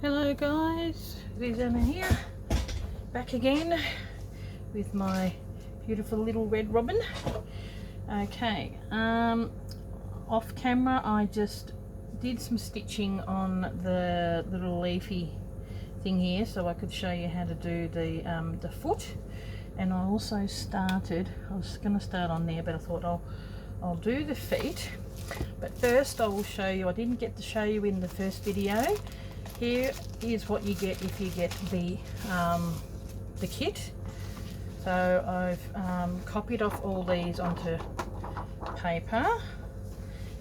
Hello guys, it is Anna here, back again with my beautiful little red robin. Okay, off camera I just did some stitching on the little leafy thing here so I could show you how to do the foot, and I also started, I was going to start on there but I thought I'll do the feet, but first I will show you, I didn't get to show you in the first video. Here is what you get if you get the kit. So I've copied off all these onto paper.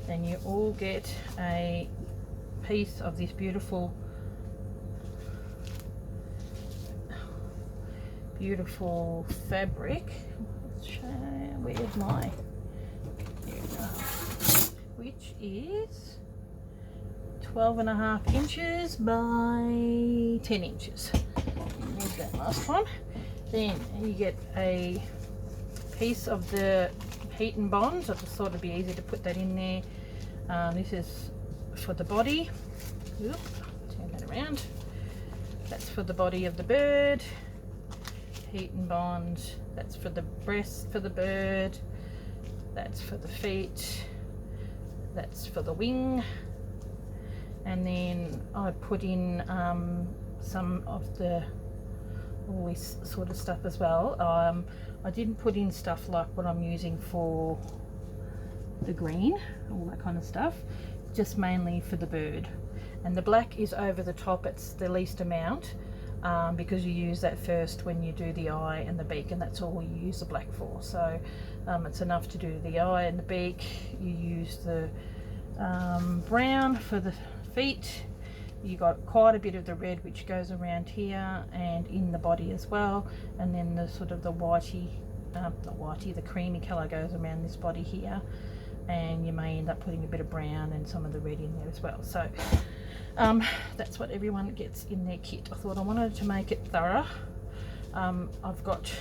Then you all get a piece of this beautiful fabric. Let's show, where's my, here we go, which is 12.5 inches by 10 inches. Use that last one. Then you get a piece of the heat and bonds. I just thought it'd be easy to put that in there. This is for the body. Oop, turn that around. That's for the body of the bird. Heat and bond. That's for the breast for the bird. That's for the feet. That's for the wing. And then I put in some of all this sort of stuff as well. I didn't put in stuff like what I'm using for the green, all that kind of stuff, just mainly for the bird. And the black is over the top, it's the least amount, because you use that first when you do the eye and the beak, and that's all you use the black for. So it's enough to do the eye and the beak. You use the brown for the feet. You got quite a bit of the red which goes around here and in the body as well, and then the sort of the whitey, the creamy colour goes around this body here, and you may end up putting a bit of brown and some of the red in there as well. So that's what everyone gets in their kit. I thought I wanted to make it thorough. I've got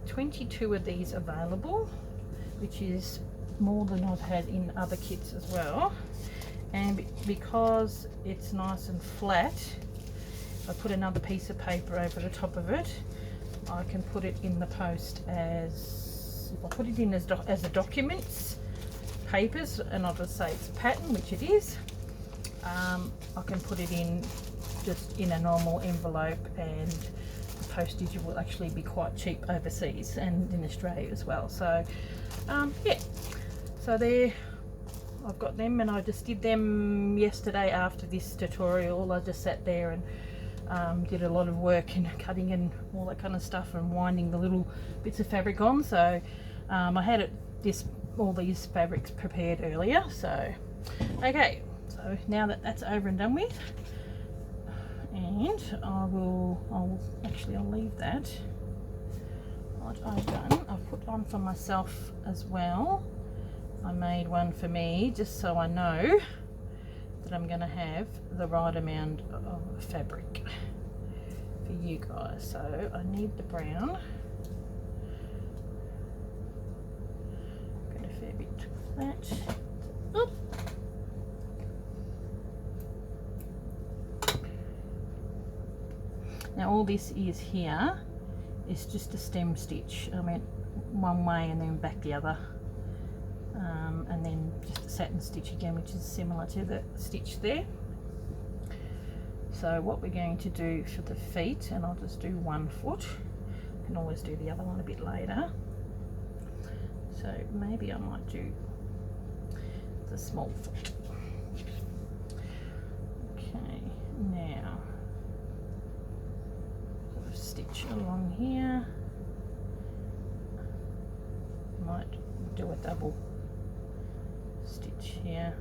22 of these available, which is more than I've had in other kits as well. And because it's nice and flat, I put another piece of paper over the top of it. I can put it in the post as, if I put it in as a documents, papers, and I'll just say it's pattern, which it is. I can put it in just in a normal envelope, and the postage will actually be quite cheap overseas and in Australia as well. So yeah, so there, I've got them, and I just did them yesterday after this tutorial. I just sat there and did a lot of work in cutting and all that kind of stuff and winding the little bits of fabric on. So I had all these fabrics prepared earlier. So okay, so now that that's over and done with, and I'll leave that. What I've done, I've put on for myself as well. I made one for me just so I know that I'm going to have the right amount of fabric for you guys. So I need the brown. Got a fair bit of that. Oop. Now all this is here is just a stem stitch. I went one way and then back the other. And then just a satin stitch again, which is similar to the stitch there. So what we're going to do for the feet, and I'll just do one foot, I can always do the other one a bit later. So maybe I might do the small foot. Okay, now sort of stitch along here. Might do a double stitch here.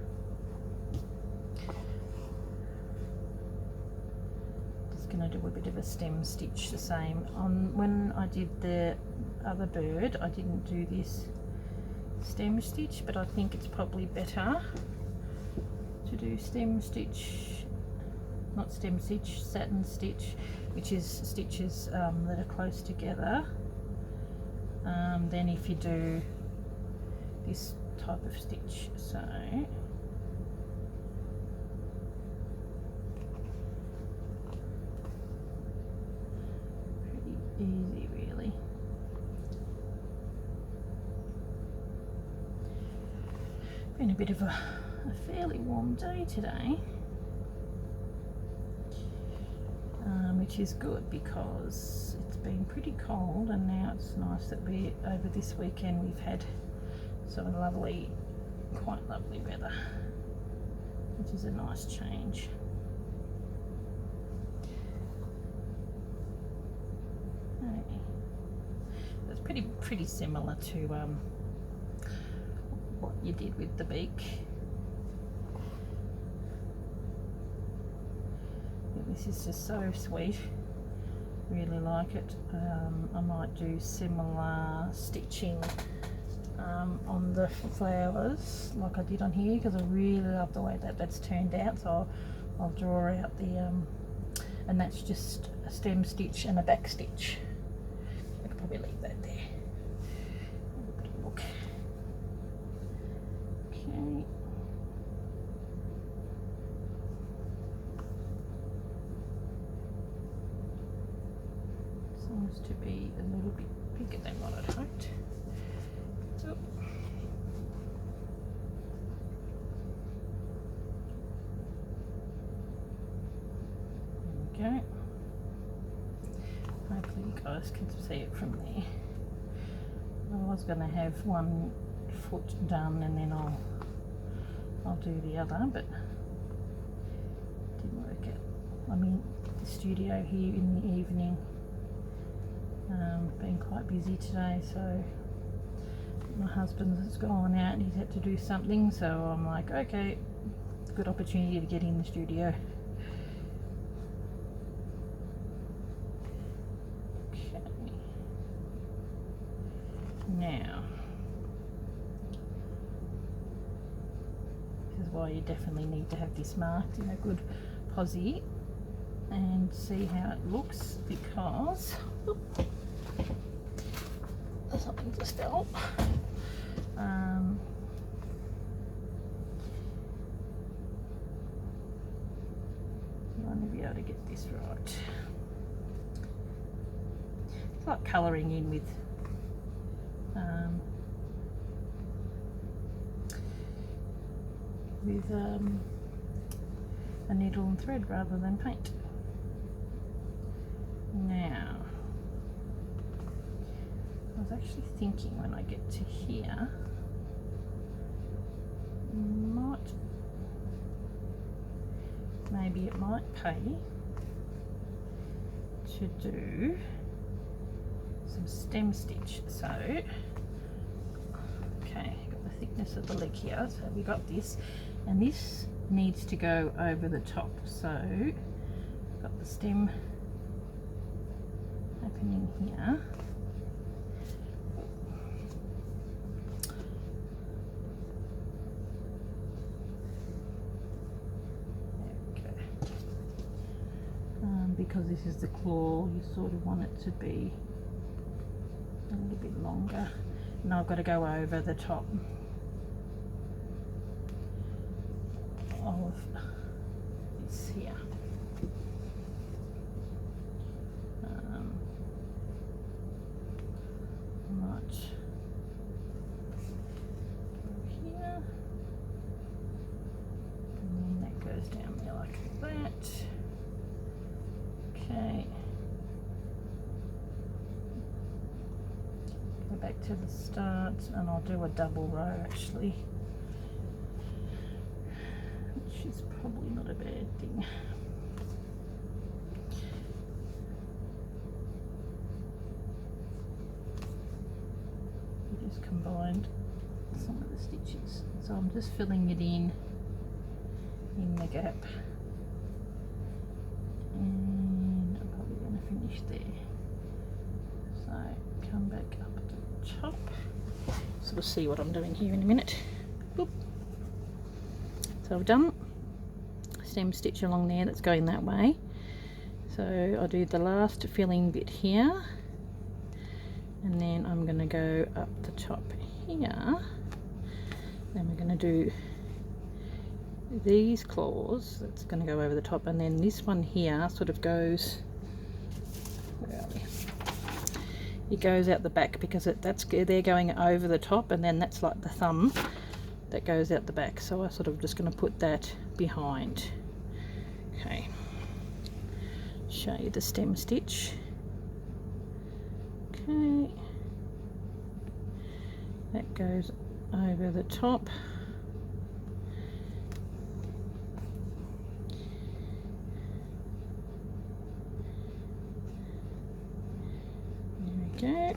Just going to do a bit of a stem stitch the same. When I did the other bird, I didn't do this stem stitch, but I think it's probably better to do stem stitch, not stem stitch, satin stitch, which is stitches that are close together, than if you do this type of stitch. So been a bit of a fairly warm day today, which is good because it's been pretty cold, and now it's nice that over this weekend we've had some lovely, quite lovely weather, which is a nice change. Okay. It's pretty similar to what you did with the beak. This is just so sweet, really like it. I might do similar stitching on the flowers like I did on here, because I really love the way that's turned out. So I'll draw out the and that's just a stem stitch and a back stitch. I could probably leave that there. Have a bit of a look. Okay. Seems to be a little bit bigger than what I'd hoped. So, there we go. Hopefully you guys can see it from there. I was going to have one foot done and then I'll do the other, but it didn't work out. I'm in the studio here in the evening. Been quite busy today, so my husband has gone out and he's had to do something, so I'm like, okay, good opportunity to get in the studio. Okay. Now, this is why you definitely need to have this marked in a good posi and see how it looks, because something just fell. You want to be able to get this right. It's like colouring in with a needle and thread rather than paint. Now, I was actually thinking when I get to here, maybe it might pay to do some stem stitch. So, okay, got the thickness of the leg here, so we got this, and this needs to go over the top. So, got the stem happening here. Because this is the claw, you sort of want it to be a little bit longer. And I've got to go over the top of this here. Right here, and then that goes down there like that. Okay, go back to the start, and I'll do a double row actually, which is probably not a bad thing. We just combined some of the stitches, so I'm just filling it in the gap. And I'm probably going to finish there. So come back up to the top. So we'll see what I'm doing here in a minute. Boop. So I've done a stem stitch along there that's going that way. So I'll do the last filling bit here, and then I'm going to go up the top here. Then we're going to do these claws, that's going to go over the top, and then this one here sort of goes, where are we? It goes out the back, because they're going over the top, and then that's like the thumb that goes out the back, so I sort of just going to put that behind. Okay, show you the stem stitch. Okay, that goes over the top. There we go.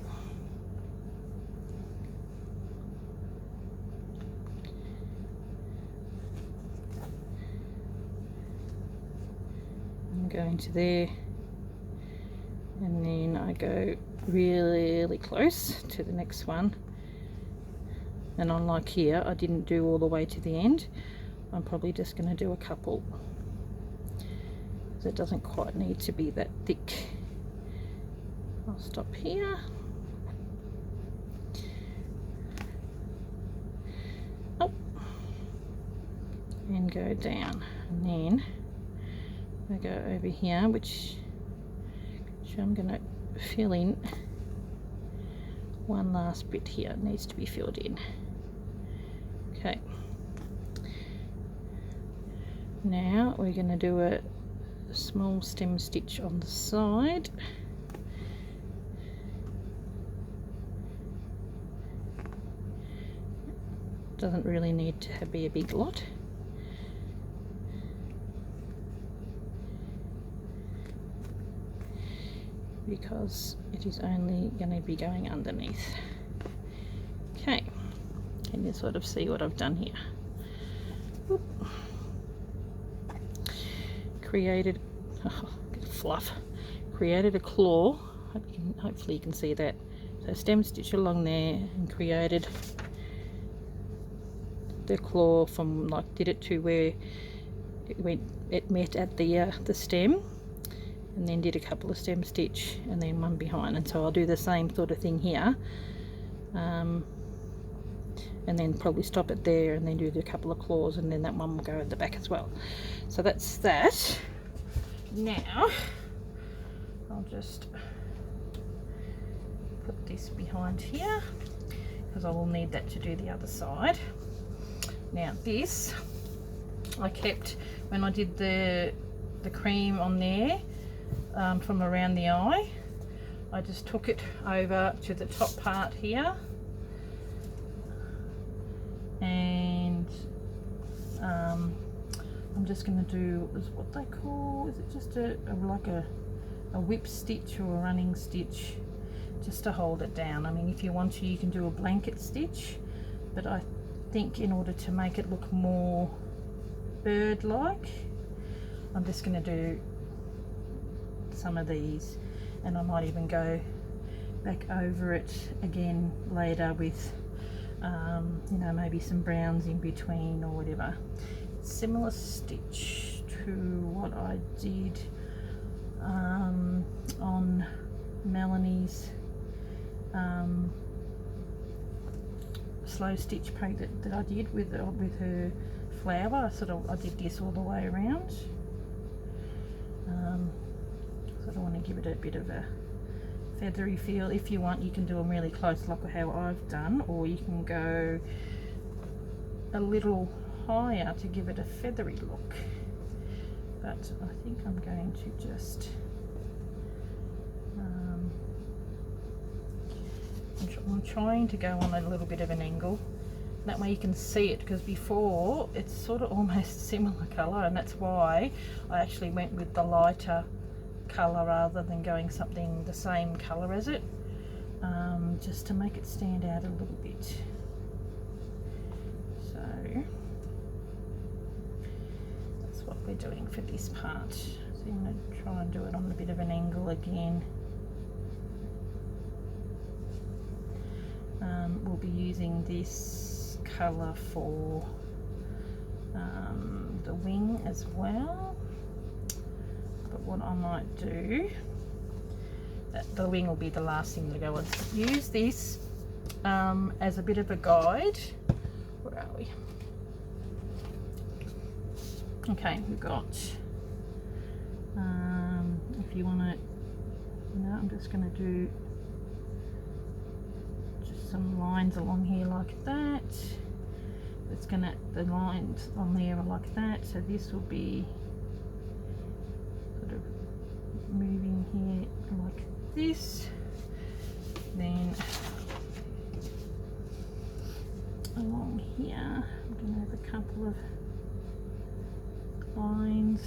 I'm going to there, and then I go really close to the next one, and unlike here I didn't do all the way to the end. I'm probably just going to do a couple, because it doesn't quite need to be that thick. I'll stop here. Oh, and go down, and then I go over here, which I'm going to fill in one last bit here. It needs to be filled in. Okay, now we're going to do a small stem stitch on the side. Doesn't really need to be a big lot. Because it is only going to be going underneath. Okay, can you sort of see what I've done here? Oop. Created fluff. Created a claw. Hopefully you can see that. So stem stitch along there and created the claw from, like, did it to where it met at the stem, and then did a couple of stem stitch and then one behind. And so I'll do the same sort of thing here, and then probably stop it there and then do a couple of claws, and then that one will go at the back as well. So that's that. Now I'll just put this behind here, because I will need that to do the other side. Now this I kept when I did the cream on there, from around the eye. I just took it over to the top part here, and I'm just going to do, is what they call, is it just like a whip stitch or a running stitch, just to hold it down. I mean, if you want to, you can do a blanket stitch, but I think in order to make it look more bird-like, I'm just going to do some of these, and I might even go back over it again later with you know, maybe some browns in between or whatever. Similar stitch to what I did on Melanie's slow stitch paint that I did with her flower. I did this all the way around. Sort of want to give it a bit of a feathery feel. If you want, you can do them really close like how I've done, or you can go a little higher to give it a feathery look. But I think I'm going to just I'm trying to go on a little bit of an angle, that way you can see it, because before it's sort of almost similar colour, and that's why I actually went with the lighter colour rather than going something the same colour as it, just to make it stand out a little bit. So that's what we're doing for this part. So I'm going to try and do it on a bit of an angle again. We'll be using this colour for the wing as well, but what I might do, the wing will be the last thing to go on. Use this as a bit of a guide. Where are we? Okay, we've got if you want to, I'm just going to do some lines along here like that, it's gonna, the lines on there are like that, so this will be sort of moving here like this. Then along here I'm gonna have a couple of lines,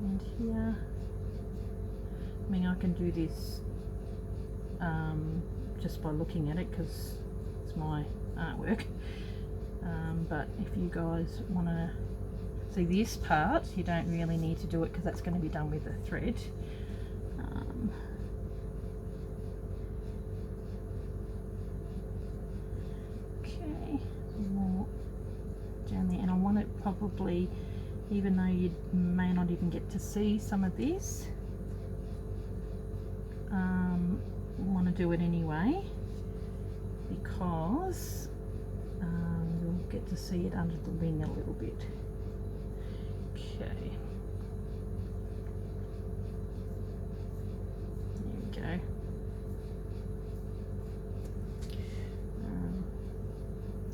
and here, I mean I can do this just by looking at it because it's my artwork, but if you guys want to see this part, you don't really need to do it because that's going to be done with the thread. Okay, some more down there, and I want it probably, even though you may not even get to see some of this, want to do it anyway because you'll get to see it under the wing a little bit. Okay, there we go.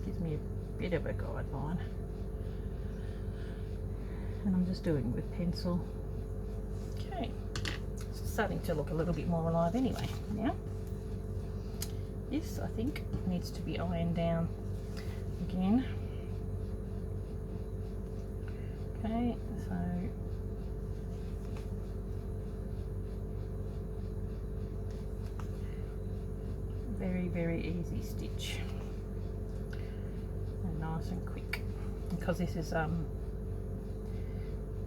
Gives me a bit of a guideline, and I'm just doing it with pencil. Okay, it's starting to look a little bit more alive anyway now. This I think needs to be ironed down again. Okay, so very easy stitch and nice and quick, because this is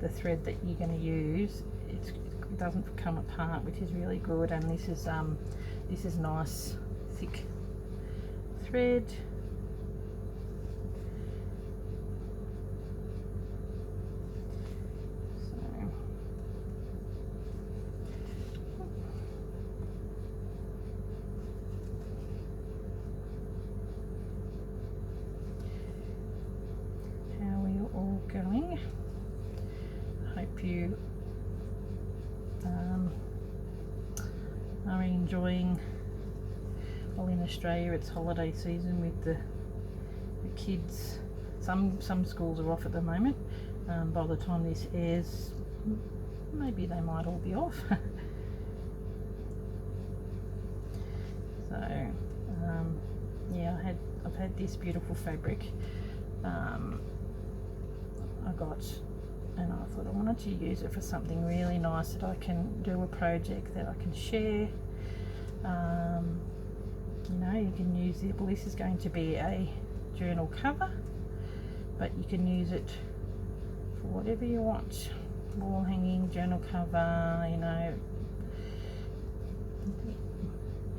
the thread that you're going to use. It doesn't come apart, which is really good, and this is nice thick thread. Going. I hope you are enjoying, well, in Australia it's holiday season with the kids. Some schools are off at the moment. By the time this airs, maybe they might all be off. So yeah, I've had this beautiful fabric I got, and I thought I wanted to use it for something really nice that I can do, a project that I can share. You know, you can use it, well, this is going to be a journal cover, but you can use it for whatever you want. Wall hanging, journal cover, you know,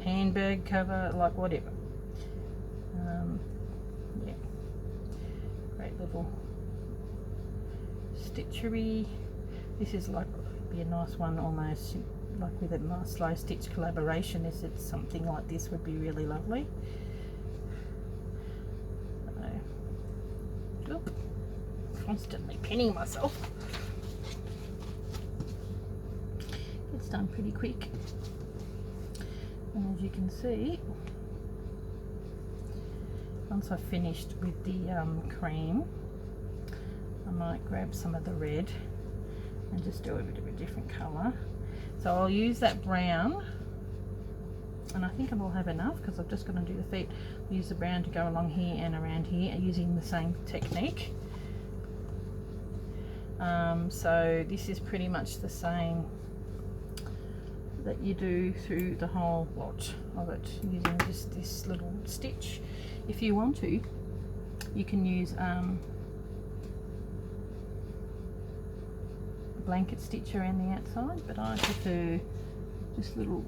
handbag cover, like whatever. Yeah, great little stitchery. This is like, be a nice one, almost like with a nice slow stitch collaboration. Is it something like this would be really lovely. Look, constantly pinning myself. It's done pretty quick, and as you can see, once I've finished with the cream, I might grab some of the red and just do a bit of a different colour. So I'll use that brown, and I think I will have enough because I'm just going to do the feet. I'll use the brown to go along here and around here using the same technique. So this is pretty much the same that you do through the whole lot of it, using just this little stitch. If you want to, you can use blanket stitch around the outside, but I prefer just little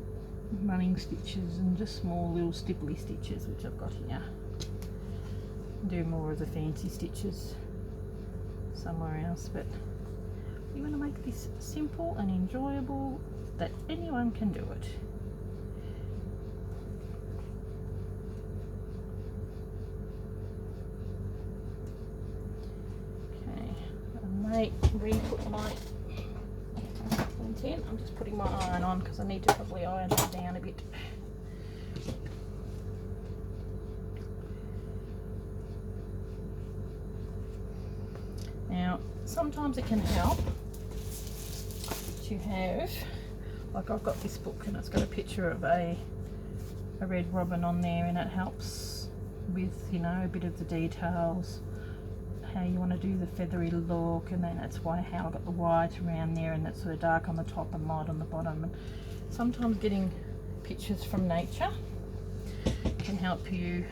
running stitches and just small little stipply stitches, which I've got here. Do more of the fancy stitches somewhere else, but you want to make this simple and enjoyable that anyone can do it. Okay, I may re-put my in. I'm just putting my iron on because I need to probably iron it down a bit. sometimes it can help to have, like I've got this book and it's got a picture of a red robin on there, and it helps with, you know, a bit of the details, how you want to do the feathery look, and then that's why how I got the white around there and that sort of dark on the top and light on the bottom. And sometimes getting pictures from nature can help you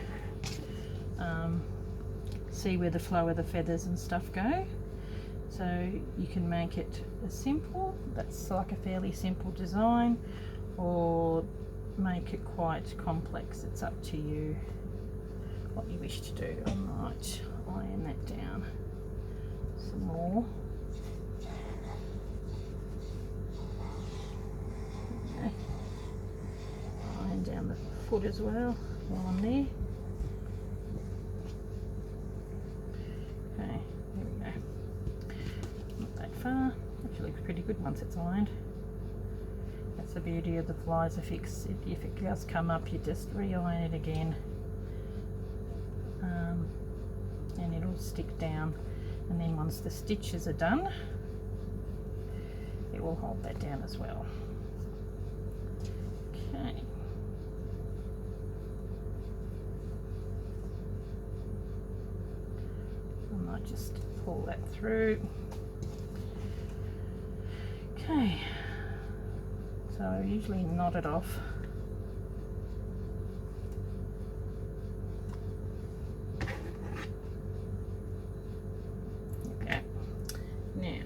see where the flow of the feathers and stuff go. So you can make it as simple, that's like a fairly simple design, or make it quite complex. It's up to you what you wish to do. I might iron that down some more. Okay. Iron down the foot as well while I'm there. Okay, there we go. Not that far. Actually looks pretty good once it's ironed. That's the beauty of the Flies Affix. If it does come up, you just re-iron it again, and it'll stick down. And then once the stitches are done, it will hold that down as well. Okay. I might just pull that through. Okay. So I usually knot it off. Okay. Now,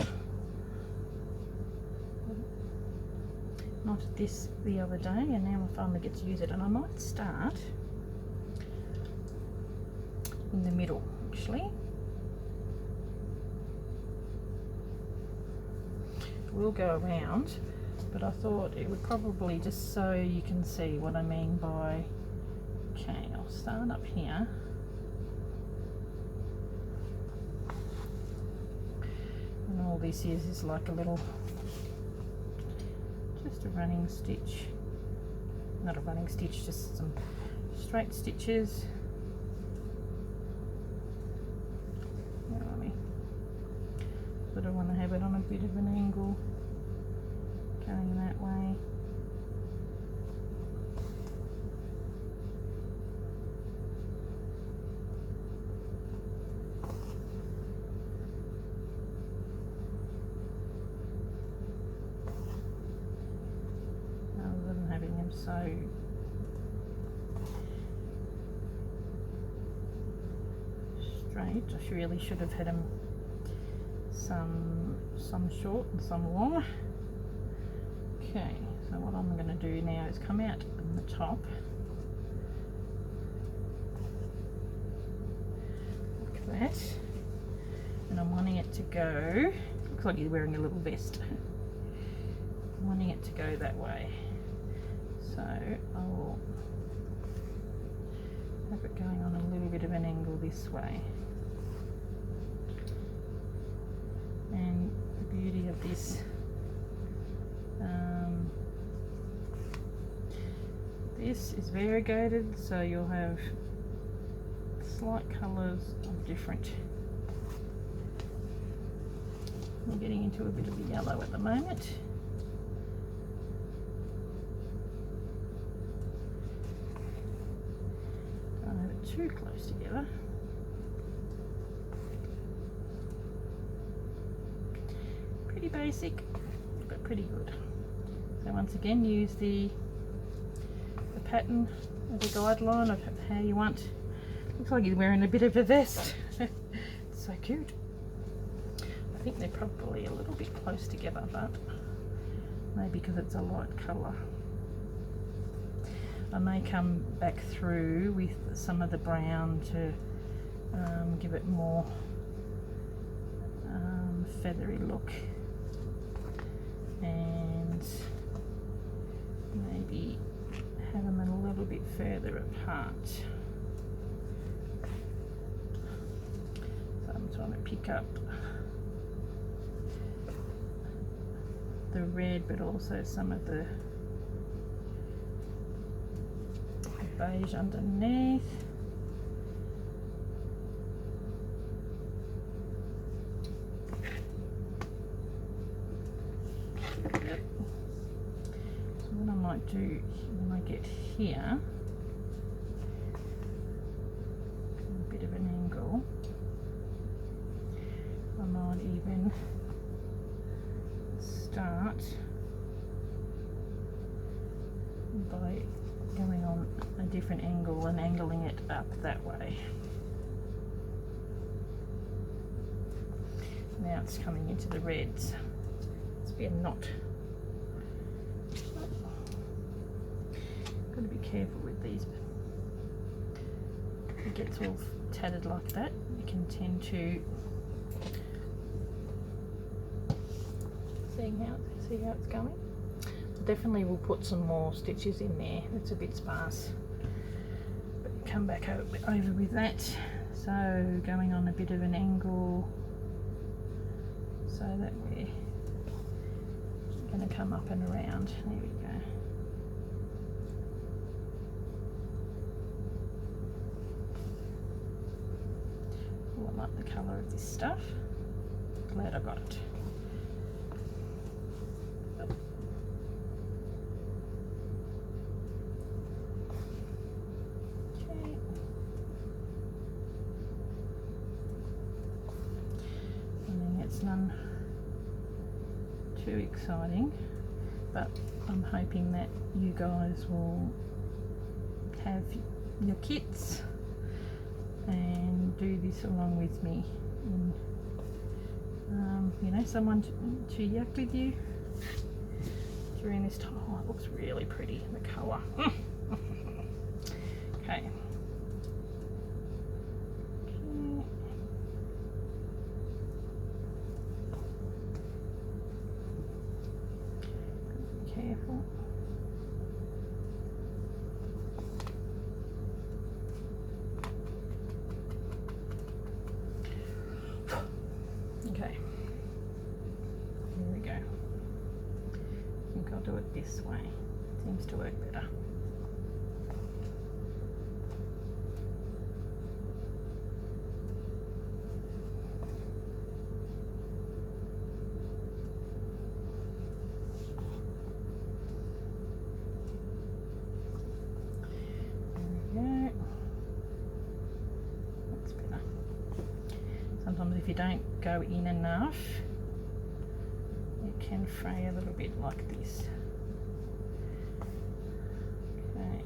knotted this the other day, and now I finally get to use it. And I might start in the middle, actually. We'll go around, but I thought it would probably, just so you can see what I mean by, okay, I'll start up here. And all this is like a little, just a running stitch, not a running stitch, just some straight stitches. But I want to have it on a bit of an angle going that way. Rather than having them so straight, I really should have had them some short and some long. Okay, so what I'm going to do now is come out on the top like that, and I'm wanting it to go, looks like you're wearing a little vest, I'm wanting it to go that way, so I'll have it going on a little bit of an angle this way. And the beauty of this, this is variegated, so you'll have slight colours of different. I'm getting into a bit of the yellow at the moment. Don't have it too close together. Pretty basic, but pretty good. So once again, use the pattern as a guideline of how you want. Looks like he's wearing a bit of a vest. It's so cute. I think they're probably a little bit close together, but maybe because it's a light colour. I may come back through with some of the brown to give it more feathery look, and maybe have them a little bit further apart. So I'm trying to pick up the red, but also some of the beige underneath. might do when I get here, a bit of an angle, I might even start by going on a different angle and angling it up that way. Now it's coming into the reds. It's be a knot. Got to be careful with these. If it gets all tattered like that, you can tend to see how it's going. Definitely we'll put some more stitches in there. It's a bit sparse, but come back over with that. So going on a bit of an angle so that we're going to come up and around. There we go. Oh, I like the colour of this stuff. Glad I got it. None too exciting, but I'm hoping that you guys will have your kits and do this along with me, and you know, someone to yak with you during this time. Oh, it looks really pretty, the colour. Okay. Careful. Okay, here we go. I think I'll do it this way. Seems to work better. Sometimes if you don't go in enough, it can fray a little bit like this. Okay.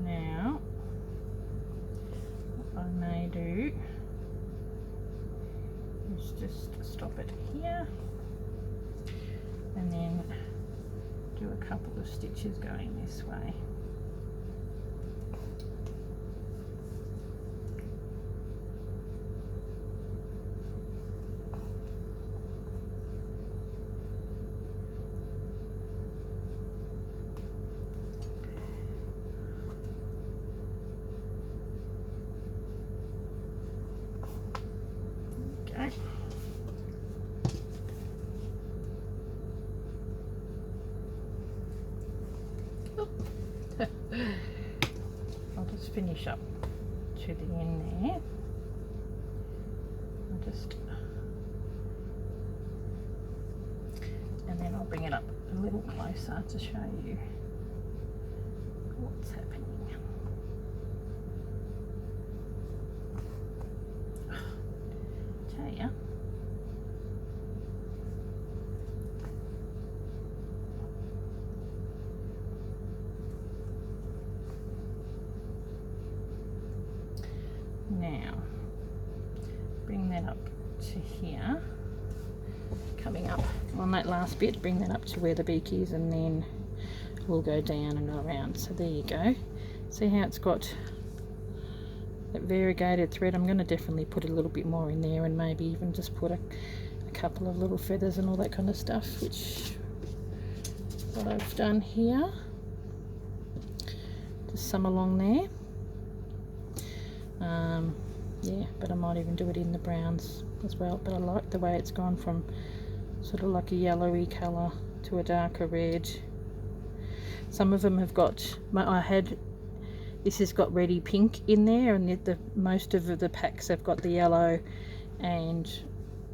Now, what I may do is just stop it here and then do a couple of stitches going this way. I'll just finish up to the end there. And then I'll bring it up a little closer to show you what's happening. Tell ya. Now, bring that up to here. Coming up on that last bit, bring that up to where the beak is, and then we'll go down and around. So there you go. See how it's got that variegated thread? I'm going to definitely put a little bit more in there, and maybe even just put a couple of little feathers and all that kind of stuff, which is what I've done here. Just some along there. Yeah, but I might even do it in the browns as well. But I like the way it's gone from sort of like a yellowy colour to a darker red. Some of them have got, this has got reddy pink in there, and the most of the packs have got the yellow and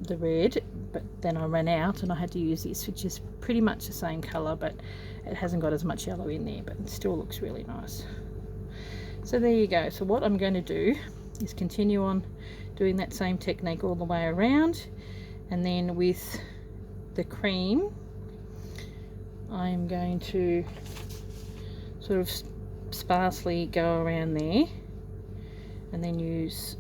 the red, but then I ran out and I had to use this, which is pretty much the same colour, but it hasn't got as much yellow in there, but it still looks really nice. So there you go. So what I'm going to do is continue on doing that same technique all the way around, and then with the cream I'm going to sort of sparsely go around there, and then use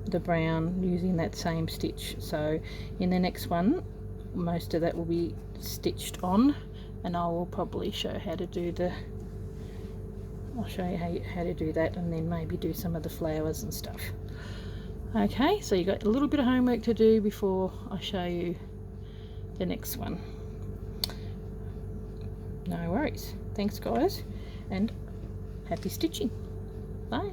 the brown using that same stitch. So in the next one most of that will be stitched on, and I will probably show how to do the I'll show you how to do that, and then maybe do some of the flowers and stuff. Okay, so you got a little bit of homework to do before I show you the next one. No worries. Thanks guys, and happy stitching. Bye.